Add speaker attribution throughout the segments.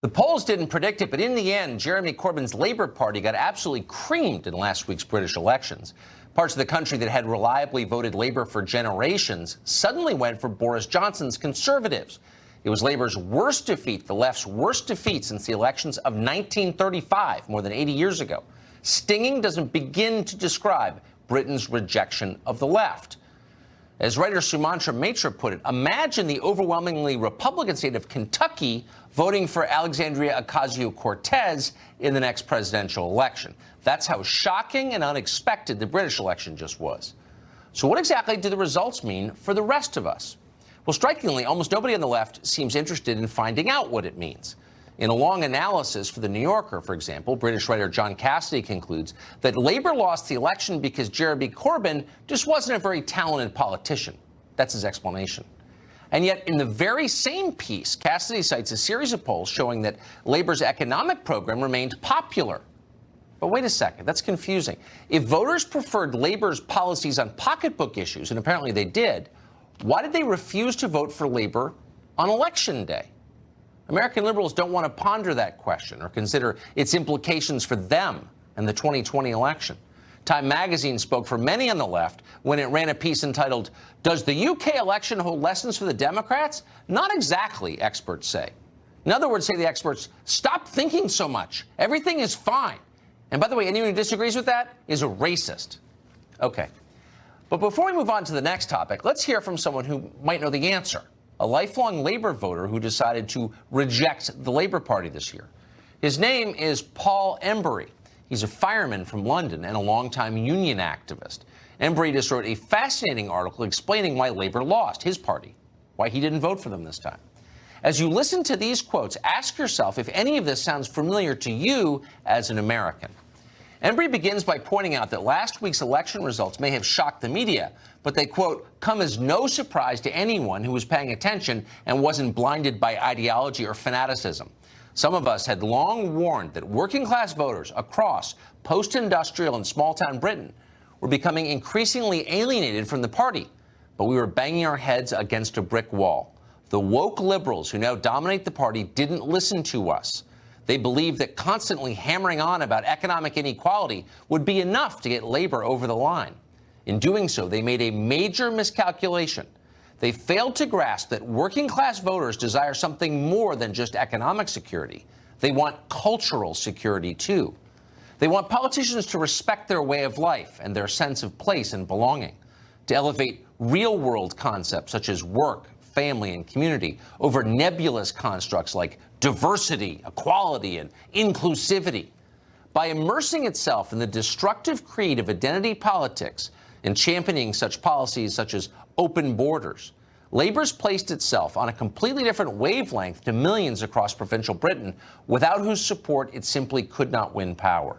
Speaker 1: The polls didn't predict it, but in the end, Jeremy Corbyn's Labour Party got absolutely creamed in last week's British elections. Parts of the country that had reliably voted Labour for generations suddenly went for Boris Johnson's Conservatives. It was Labour's worst defeat, the left's worst defeat since the elections of 1935, more than 80 years ago. Stinging doesn't begin to describe Britain's rejection of the left. As writer Sumantra Mitra put it, imagine the overwhelmingly Republican state of Kentucky voting for Alexandria Ocasio-Cortez in the next presidential election. That's how shocking and unexpected the British election just was. So what exactly do the results mean for the rest of us? Well, strikingly, almost nobody on the left seems interested in finding out what it means. In a long analysis for The New Yorker, for example, British writer John Cassidy concludes that Labour lost the election because Jeremy Corbyn just wasn't a very talented politician. That's his explanation. And yet, in the very same piece, Cassidy cites a series of polls showing that Labour's economic program remained popular. But wait a second, that's confusing. If voters preferred Labour's policies on pocketbook issues, and apparently they did, why did they refuse to vote for Labour on Election Day? American liberals don't want to ponder that question or consider its implications for them and the 2020 election. Time magazine spoke for many on the left when it ran a piece entitled, "Does the UK election hold lessons for the Democrats?" Not exactly, experts say. In other words, say the experts, stop thinking so much. Everything is fine. And by the way, anyone who disagrees with that is a racist. Okay. But before we move on to the next topic, let's hear from someone who might know the answer. A lifelong Labour voter who decided to reject the Labour Party this year. His name is Paul Embury. He's a fireman from London and a longtime union activist. Embury just wrote a fascinating article explaining why Labour lost, his party, why he didn't vote for them this time. As you listen to these quotes, ask yourself if any of this sounds familiar to you as an American. Embury begins by pointing out that last week's election results may have shocked the media, but they, quote, come as no surprise to anyone who was paying attention and wasn't blinded by ideology or fanaticism. Some of us had long warned that working-class voters across post-industrial and small-town Britain were becoming increasingly alienated from the party, but we were banging our heads against a brick wall. The woke liberals who now dominate the party didn't listen to us. They believed that constantly hammering on about economic inequality would be enough to get Labour over the line. In doing so, they made a major miscalculation. They failed to grasp that working-class voters desire something more than just economic security. They want cultural security, too. They want politicians to respect their way of life and their sense of place and belonging, to elevate real-world concepts such as work, family, and community over nebulous constructs like diversity, equality, and inclusivity. By immersing itself in the destructive creed of identity politics and championing such policies such as open borders, Labour's placed itself on a completely different wavelength to millions across provincial Britain, without whose support it simply could not win power.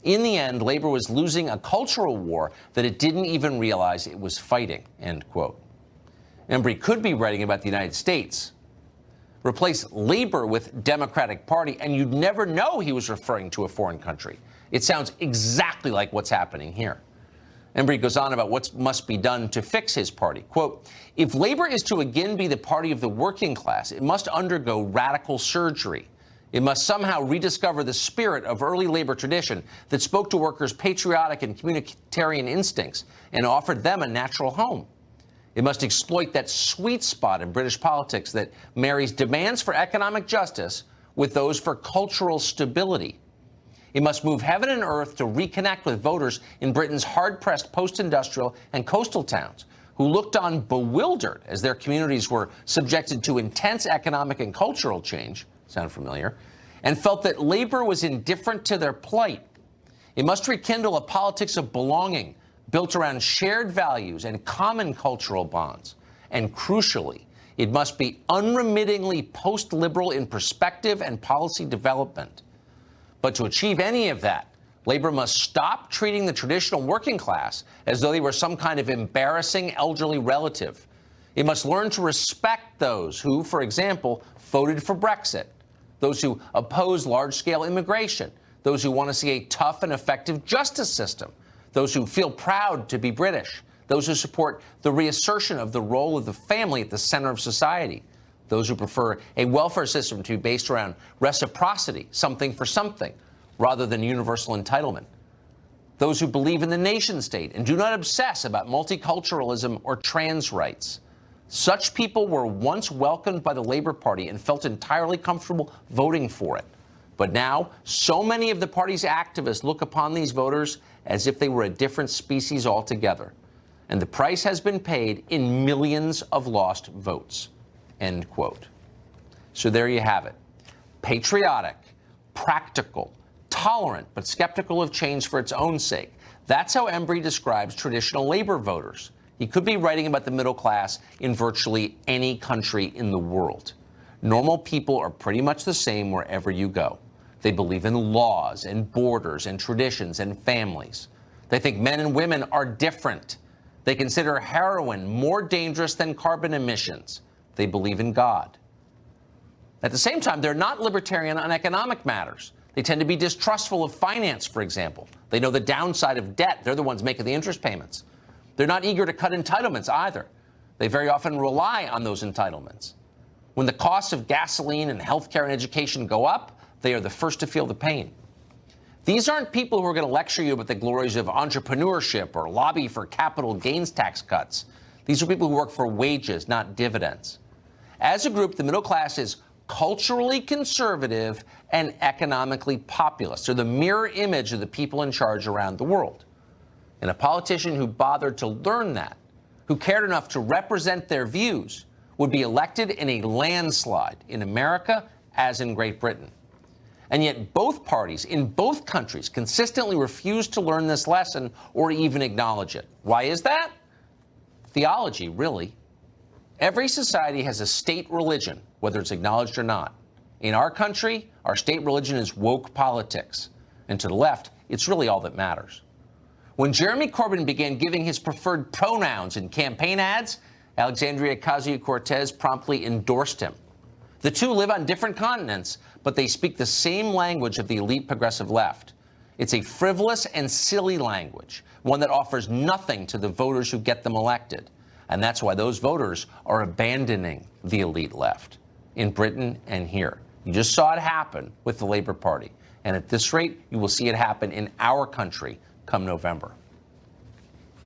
Speaker 1: In the end, Labour was losing a cultural war that it didn't even realize it was fighting, end quote. Embury could be writing about the United States. Replace Labour with Democratic Party, and you'd never know he was referring to a foreign country. It sounds exactly like what's happening here. Embury goes on about what must be done to fix his party. Quote, if Labour is to again be the party of the working class, it must undergo radical surgery. It must somehow rediscover the spirit of early Labour tradition that spoke to workers' patriotic and communitarian instincts and offered them a natural home. It must exploit that sweet spot in British politics that marries demands for economic justice with those for cultural stability. It must move heaven and earth to reconnect with voters in Britain's hard-pressed post-industrial and coastal towns who looked on bewildered as their communities were subjected to intense economic and cultural change, sound familiar, and felt that Labour was indifferent to their plight. It must rekindle a politics of belonging, built around shared values and common cultural bonds. And crucially, it must be unremittingly post-liberal in perspective and policy development. But to achieve any of that, Labour must stop treating the traditional working class as though they were some kind of embarrassing elderly relative. It must learn to respect those who, for example, voted for Brexit, those who oppose large-scale immigration, those who want to see a tough and effective justice system, those who feel proud to be British, those who support the reassertion of the role of the family at the center of society, those who prefer a welfare system to be based around reciprocity, something for something, rather than universal entitlement. Those who believe in the nation state and do not obsess about multiculturalism or trans rights. Such people were once welcomed by the Labour Party and felt entirely comfortable voting for it. But now, so many of the party's activists look upon these voters as if they were a different species altogether. And the price has been paid in millions of lost votes. End quote. So there you have it. Patriotic, practical, tolerant, but skeptical of change for its own sake. That's how Embry describes traditional labor voters. He could be writing about the middle class in virtually any country in the world. Normal people are pretty much the same wherever you go. They believe in laws and borders and traditions and families. They think men and women are different. They consider heroin more dangerous than carbon emissions. They believe in God. At the same time, they're not libertarian on economic matters. They tend to be distrustful of finance, for example. They know the downside of debt. They're the ones making the interest payments. They're not eager to cut entitlements either. They very often rely on those entitlements. When the costs of gasoline and healthcare and education go up, they are the first to feel the pain. These aren't people who are going to lecture you about the glories of entrepreneurship or lobby for capital gains tax cuts. These are people who work for wages, not dividends. As a group, the middle class is culturally conservative and economically populist. They're the mirror image of the people in charge around the world. And a politician who bothered to learn that, who cared enough to represent their views, would be elected in a landslide in America as in Great Britain. And yet both parties in both countries consistently refuse to learn this lesson or even acknowledge it. Why is that? Theology, really. Every society has a state religion, whether it's acknowledged or not. In our country, our state religion is woke politics. And to the left, it's really all that matters. When Jeremy Corbyn began giving his preferred pronouns in campaign ads, Alexandria Ocasio-Cortez promptly endorsed him. The two live on different continents, but they speak the same language of the elite progressive left. It's a frivolous and silly language, one that offers nothing to the voters who get them elected. And that's why those voters are abandoning the elite left in Britain and here. You just saw it happen with the Labour Party. And at this rate, you will see it happen in our country come November.